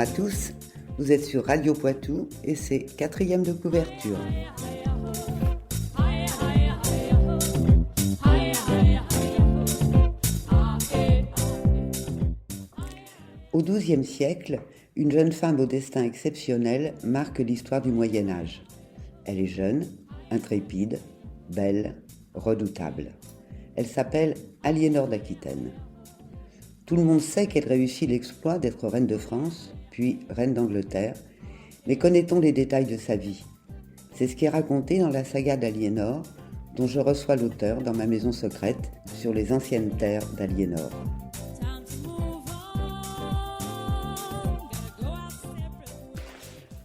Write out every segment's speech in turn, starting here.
à tous, vous êtes sur Radio Poitou et c'est 4e de couverture. Au XIIe siècle, une jeune femme au destin exceptionnel marque l'histoire du Moyen-Âge. Elle est jeune, intrépide, belle, redoutable. Elle s'appelle Aliénor d'Aquitaine. Tout le monde sait qu'elle réussit l'exploit d'être reine de France, puis reine d'Angleterre, mais connaît-on les détails de sa vie ? C'est ce qui est raconté dans la saga d'Aliénor, dont je reçois l'auteur dans ma maison secrète sur les anciennes terres d'Aliénor.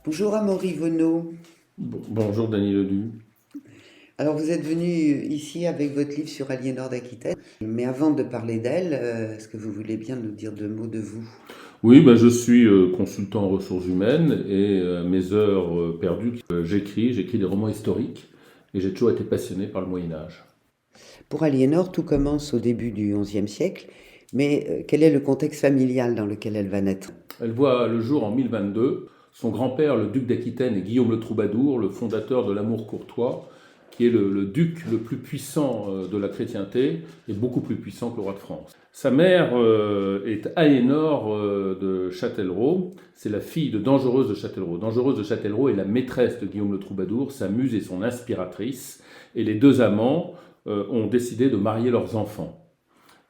Bonjour Amaury Venot. Bonjour Dany Ledu. Alors vous êtes venu ici avec votre livre sur Aliénor d'Aquitaine, mais avant de parler d'elle, est-ce que vous voulez bien nous dire 2 mots de vous ? Oui, je suis consultant en ressources humaines et mes heures perdues, j'écris des romans historiques et j'ai toujours été passionné par le Moyen-Âge. Pour Aliénor, tout commence au début du XIe siècle, mais quel est le contexte familial dans lequel elle va naître ? Elle voit le jour en 1022. Son grand-père, le duc d'Aquitaine, est Guillaume le Troubadour, le fondateur de l'amour courtois, qui est le duc le plus puissant de la chrétienté et beaucoup plus puissant que le roi de France. Sa mère est Aliénor de Châtellerault, c'est la fille de Dangereuse de Châtellerault. Dangereuse de Châtellerault est la maîtresse de Guillaume le Troubadour, sa muse et son inspiratrice, et les 2 amants ont décidé de marier leurs enfants.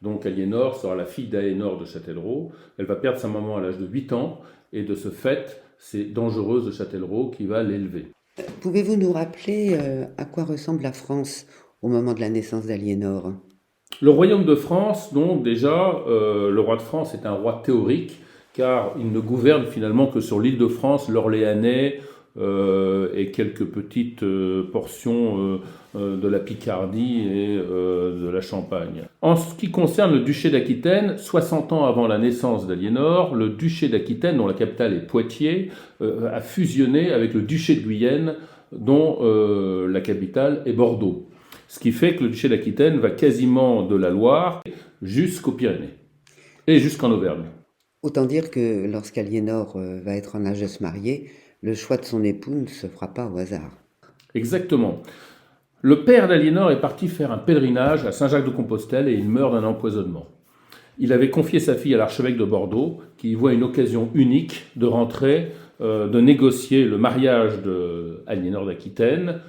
Donc Aliénor sera la fille d'Aliénor de Châtellerault, elle va perdre sa maman à l'âge de 8 ans, et de ce fait, c'est Dangereuse de Châtellerault qui va l'élever. Pouvez-vous nous rappeler à quoi ressemble la France au moment de la naissance d'Aliénor ? Le royaume de France, donc déjà, le roi de France est un roi théorique, car il ne gouverne finalement que sur l'île de France, l'Orléanais et quelques petites portions de la Picardie et de la Champagne. En ce qui concerne le duché d'Aquitaine, 60 ans avant la naissance d'Aliénor, le duché d'Aquitaine, dont la capitale est Poitiers, a fusionné avec le duché de Guyenne, dont la capitale est Bordeaux. Ce qui fait que le duché d'Aquitaine va quasiment de la Loire jusqu'aux Pyrénées et jusqu'en Auvergne. Autant dire que lorsqu'Aliénor va être en âge de se marier, le choix de son époux ne se fera pas au hasard. Exactement. Le père d'Aliénor est parti faire un pèlerinage à Saint-Jacques-de-Compostelle et il meurt d'un empoisonnement. Il avait confié sa fille à l'archevêque de Bordeaux, qui y voit une occasion unique de rentrer, de négocier le mariage d'Aliénor d'Aquitaine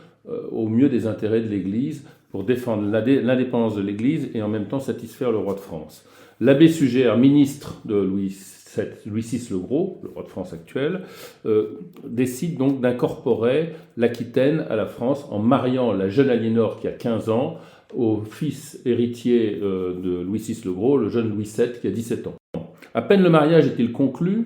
au mieux des intérêts de l'Église, pour défendre l'indépendance de l'Église et en même temps satisfaire le roi de France. L'abbé Sugère, ministre de Louis VI le Gros, le roi de France actuel, décide donc d'incorporer l'Aquitaine à la France en mariant la jeune Aliénor qui a 15 ans au fils héritier de Louis VI le Gros, le jeune Louis VII qui a 17 ans. À peine le mariage est-il conclu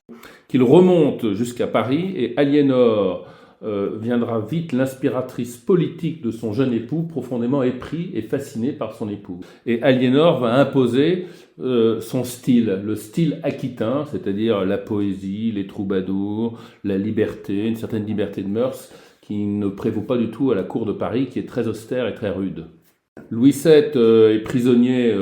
qu'il remonte jusqu'à Paris et Aliénor viendra vite l'inspiratrice politique de son jeune époux, profondément épris et fasciné par son époux. Et Aliénor va imposer son style, le style aquitain, c'est-à-dire la poésie, les troubadours, la liberté, une certaine liberté de mœurs qui ne prévaut pas du tout à la cour de Paris, qui est très austère et très rude. Louis VII est prisonnier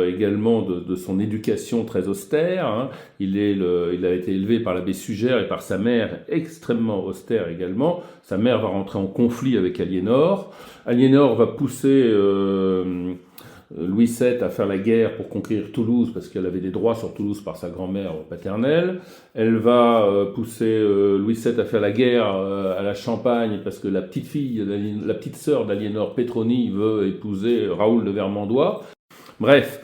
également de son éducation très austère. Hein. Il a été élevé par l'abbé Sugère et par sa mère extrêmement austère également. Sa mère va rentrer en conflit avec Aliénor. Aliénor va pousser Louis VII à faire la guerre pour conquérir Toulouse parce qu'elle avait des droits sur Toulouse par sa grand-mère paternelle. Elle va pousser Louis VII à faire la guerre à la Champagne parce que la petite sœur d'Aliénor, Pétronie, veut épouser Raoul de Vermandois. Bref,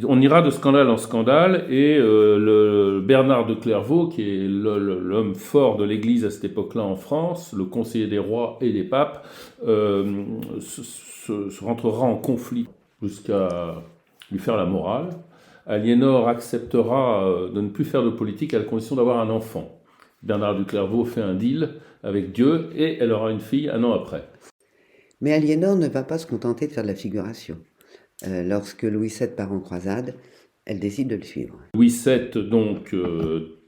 on ira de scandale en scandale et le Bernard de Clairvaux, qui est l'homme fort de l'Église à cette époque-là en France, le conseiller des rois et des papes, se rentrera en conflit jusqu'à lui faire la morale. Aliénor acceptera de ne plus faire de politique à la condition d'avoir un enfant. Bernard de Clairvaux fait un deal avec Dieu et elle aura une fille 1 an après. Mais Aliénor ne va pas se contenter de faire de la figuration. Lorsque Louis VII part en croisade, elle décide de le suivre. Louis VII donc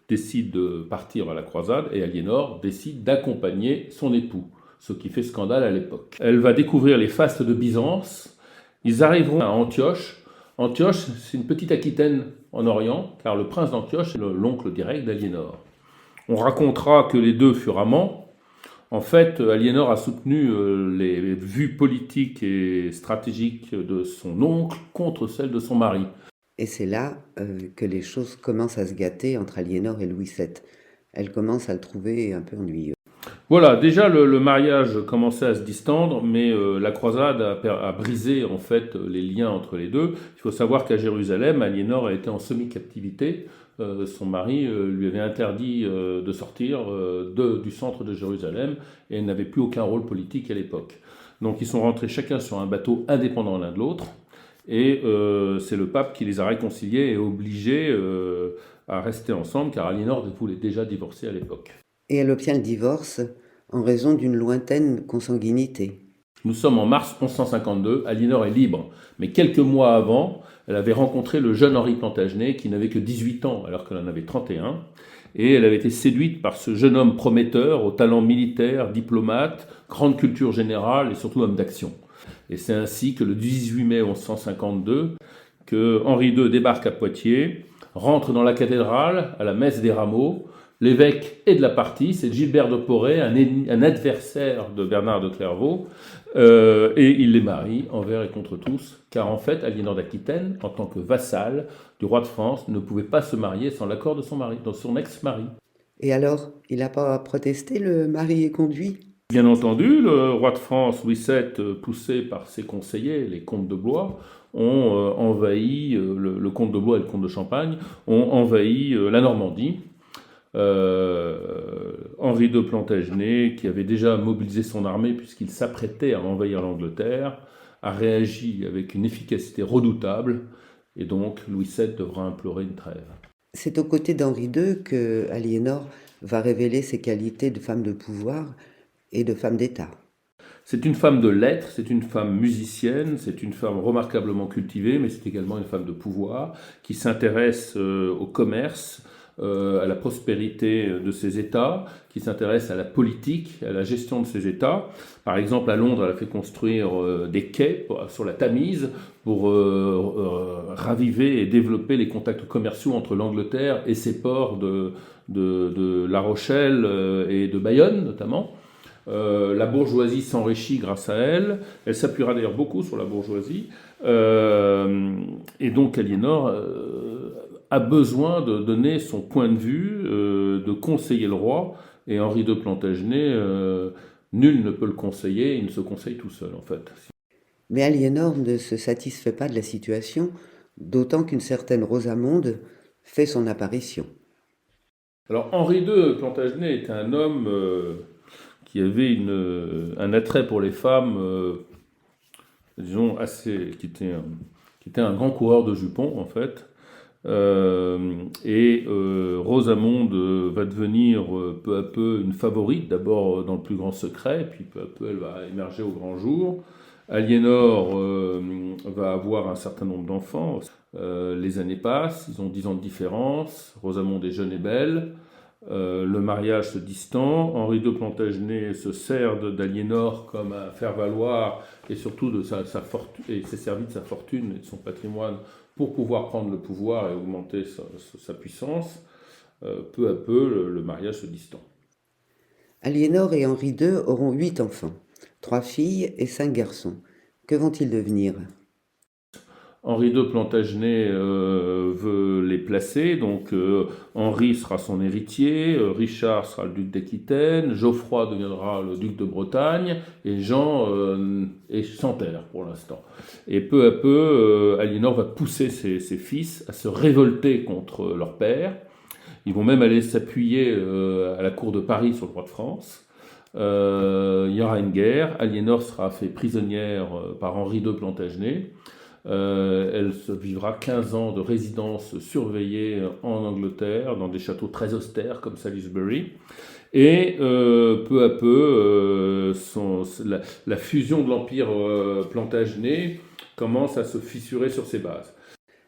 décide de partir à la croisade et Aliénor décide d'accompagner son époux, ce qui fait scandale à l'époque. Elle va découvrir les fastes de Byzance. Ils arriveront à Antioche. Antioche, c'est une petite Aquitaine en Orient, car le prince d'Antioche est l'oncle direct d'Aliénor. On racontera que les deux furent amants. En fait, Aliénor a soutenu les vues politiques et stratégiques de son oncle contre celles de son mari. Et c'est là que les choses commencent à se gâter entre Aliénor et Louis VII. Elle commence à le trouver un peu ennuyeux. Voilà, déjà le mariage commençait à se distendre, mais la croisade a brisé en fait les liens entre les deux. Il faut savoir qu'à Jérusalem, Aliénor a été en semi-captivité. Son mari lui avait interdit de sortir du centre de Jérusalem et elle n'avait plus aucun rôle politique à l'époque. Donc ils sont rentrés chacun sur un bateau indépendant l'un de l'autre et c'est le pape qui les a réconciliés et obligés à rester ensemble car Aliénor voulait déjà divorcer à l'époque. Et elle obtient le divorce en raison d'une lointaine consanguinité. Nous sommes en mars 1152, Aliénor est libre, mais quelques mois avant, elle avait rencontré le jeune Henri Plantagenet qui n'avait que 18 ans alors qu'elle en avait 31, et elle avait été séduite par ce jeune homme prometteur, au talent militaire, diplomate, grande culture générale et surtout homme d'action. Et c'est ainsi que le 18 mai 1152, que Henri II débarque à Poitiers, rentre dans la cathédrale à la messe des Rameaux. L'évêque est de la partie, c'est Gilbert de Poré, un adversaire de Bernard de Clairvaux, et il les marie envers et contre tous, car en fait, Aliénor d'Aquitaine, en tant que vassal du roi de France, ne pouvait pas se marier sans l'accord de son mari, de son ex-mari. Et alors, il n'a pas protesté, le mari est conduit? Bien entendu, le roi de France, Louis VII, poussé par ses conseillers, les comtes de Blois, ont envahi, le comte de Blois et le comte de Champagne, ont envahi la Normandie. Henri II Plantagenet, qui avait déjà mobilisé son armée puisqu'il s'apprêtait à envahir l'Angleterre, a réagi avec une efficacité redoutable et donc Louis VII devra implorer une trêve. C'est aux côtés d'Henri II que Aliénor va révéler ses qualités de femme de pouvoir et de femme d'État. C'est une femme de lettres, c'est une femme musicienne, c'est une femme remarquablement cultivée, mais c'est également une femme de pouvoir qui s'intéresse au commerce, à la prospérité de ses États, qui s'intéresse à la politique, à la gestion de ses États. Par exemple, à Londres, elle a fait construire des quais sur la Tamise pour raviver et développer les contacts commerciaux entre l'Angleterre et ses ports de La Rochelle et de Bayonne, notamment. La bourgeoisie s'enrichit grâce à elle. Elle s'appuiera d'ailleurs beaucoup sur la bourgeoisie. Et donc Aliénor a besoin de donner son point de vue, de conseiller le roi. Et Henri II Plantagenet, nul ne peut le conseiller, il ne se conseille tout seul en fait. Mais Aliénor ne se satisfait pas de la situation, d'autant qu'une certaine Rosamonde fait son apparition. Alors Henri II Plantagenet est un homme qui avait un attrait pour les femmes, disons, qui était un grand coureur de jupons, en fait. Rosamonde va devenir peu à peu une favorite, d'abord dans le plus grand secret, puis peu à peu elle va émerger au grand jour. Aliénor va avoir un certain nombre d'enfants. Les années passent, ils ont 10 ans de différence. Rosamonde est jeune et belle. Le mariage se distend. Henri II Plantagenet se sert d'Aliénor comme un faire-valoir et surtout de sa fortune, et s'est servi de sa fortune et de son patrimoine pour pouvoir prendre le pouvoir et augmenter sa puissance. Peu à peu, le mariage se distend. Aliénor et Henri II auront 8 enfants, 3 filles et 5 garçons. Que vont-ils devenir ? Henri II Plantagenet veut les placer, donc Henri sera son héritier, Richard sera le duc d'Aquitaine, Geoffroy deviendra le duc de Bretagne, et Jean est sans terre pour l'instant. Et peu à peu, Aliénor va pousser ses fils à se révolter contre leur père. Ils vont même aller s'appuyer à la cour de Paris sur le roi de France. Il y aura une guerre, Aliénor sera fait prisonnière par Henri II Plantagenet. Elle vivra 15 ans de résidence surveillée en Angleterre, dans des châteaux très austères comme Salisbury. Et peu à peu, la fusion de l'empire Plantagenet commence à se fissurer sur ses bases.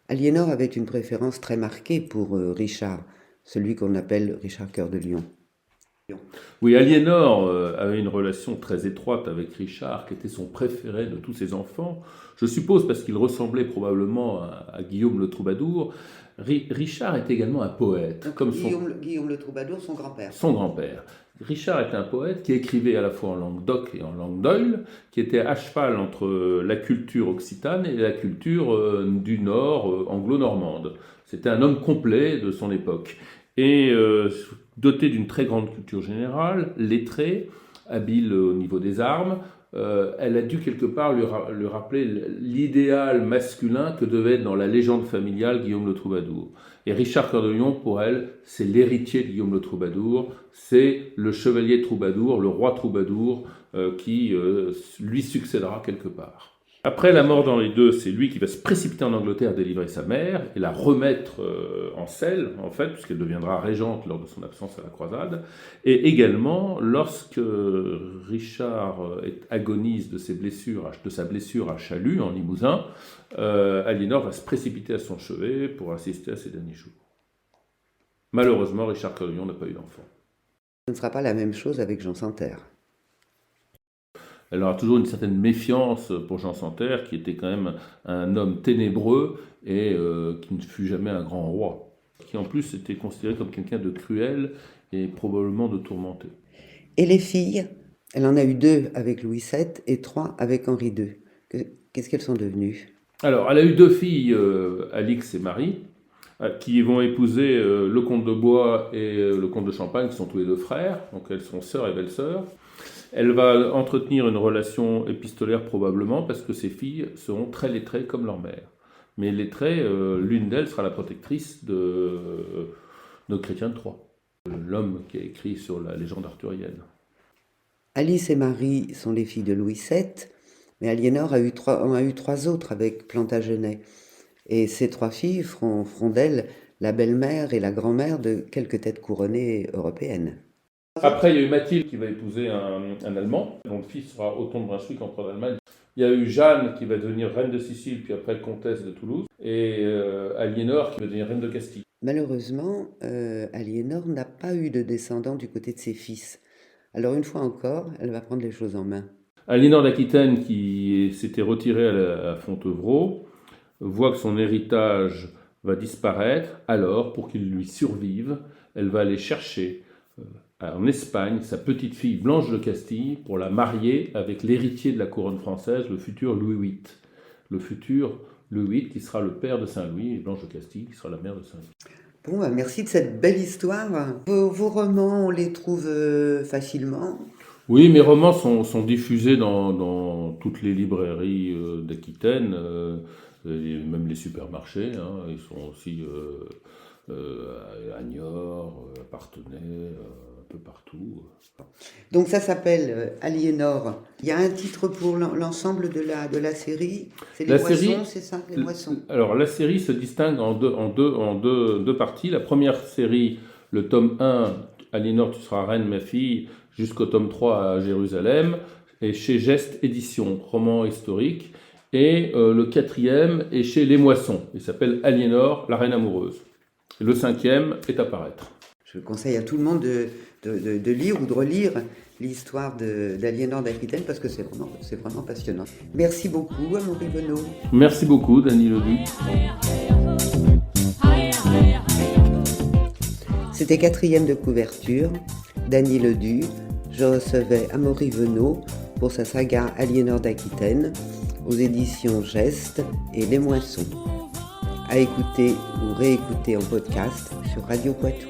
Aliénor avait une préférence très marquée pour Richard, celui qu'on appelle Richard Cœur de Lion. Oui, Aliénor avait une relation très étroite avec Richard, qui était son préféré de tous ses enfants. Je suppose parce qu'il ressemblait probablement à Guillaume le Troubadour. Richard est également un poète, comme Guillaume le Troubadour, son grand-père. son grand-père. Richard était un poète qui écrivait à la fois en langue d'oc et en langue d'oïl, qui était à cheval entre la culture occitane et la culture du Nord, anglo-normande. C'était un homme complet de son époque. Et doté d'une très grande culture générale, lettré, habile au niveau des armes, elle a dû quelque part lui rappeler l'idéal masculin que devait être dans la légende familiale Guillaume le Troubadour. Et Richard Cœur de Lion, pour elle, c'est l'héritier de Guillaume le Troubadour, c'est le chevalier Troubadour, le roi Troubadour, qui lui succédera quelque part. Après la mort d'Henri II, c'est lui qui va se précipiter en Angleterre délivrer sa mère et la remettre en selle, en fait, puisqu'elle deviendra régente lors de son absence à la croisade. Et également, lorsque Richard agonise de sa blessure à Chalut, en Limousin, Aliénor va se précipiter à son chevet pour assister à ses derniers jours. Malheureusement, Richard Cœur de Lion n'a pas eu d'enfant. Ce ne sera pas la même chose avec Jean Santerre. Elle aura toujours une certaine méfiance pour Jean Santerre, qui était quand même un homme ténébreux et qui ne fut jamais un grand roi, qui en plus était considéré comme quelqu'un de cruel et probablement de tourmenté. Et les filles, elle en a eu 2 avec Louis VII et 3 avec Henri II. Qu'est-ce qu'elles sont devenues? Alors, elle a eu 2 filles, Alix et Marie, qui vont épouser le comte de Bois et le comte de Champagne, qui sont tous les 2 frères, donc elles sont sœurs et belles-sœurs. Elle va entretenir une relation épistolaire probablement parce que ses filles seront très lettrées comme leur mère. Mais lettrées, l'une d'elles sera la protectrice de Chrétien de Troyes, l'homme qui a écrit sur la légende arthurienne. Alice et Marie sont les filles de Louis VII, mais Aliénor en a eu 3 autres avec Plantagenet. Et ces 3 filles feront d'elle la belle-mère et la grand-mère de quelques têtes couronnées européennes. Après, il y a eu Mathilde qui va épouser un Allemand, dont le fils sera Othon de Brunswick, empereur d'Allemagne. Il y a eu Jeanne qui va devenir reine de Sicile, puis après comtesse de Toulouse, et Aliénor qui va devenir reine de Castille. Malheureusement, Aliénor n'a pas eu de descendants du côté de ses fils. Alors une fois encore, elle va prendre les choses en main. Aliénor d'Aquitaine, qui s'était retirée à Fontevraud, voit que son héritage va disparaître. Alors, pour qu'il lui survive, elle va aller chercher en Espagne sa petite fille Blanche de Castille pour la marier avec l'héritier de la couronne française, le futur Louis VIII. Le futur Louis VIII qui sera le père de Saint-Louis et Blanche de Castille qui sera la mère de Saint-Louis. Bon, merci de cette belle histoire. Vos romans, on les trouve facilement? Oui, mes romans sont diffusés dans toutes les librairies d'Aquitaine, même les supermarchés. Ils sont aussi à Niort, à Parthenay, un peu partout. Donc ça s'appelle Aliénor. Il y a un titre pour l'ensemble de la série. C'est les moissons, c'est ça, les moissons. Alors la série se distingue en deux parties. La première série, le tome 1, Aliénor, tu seras reine, ma fille, jusqu'au tome 3 à Jérusalem, et chez Geste Édition, roman historique. Et le 4e est chez Les Moissons. Il s'appelle Aliénor, la reine amoureuse. Et le 5e est à paraître. Je conseille à tout le monde de lire ou de relire l'histoire d'Aliénor d'Aquitaine parce que c'est vraiment passionnant. Merci beaucoup, Amaury Venot. Merci beaucoup, Dany Ledu. C'était 4e de couverture. Dany Ledu. Je recevais Amaury Venot pour sa saga Aliénor d'Aquitaine aux éditions Geste et Les Moissons. À écouter ou réécouter en podcast sur Radio Poitou.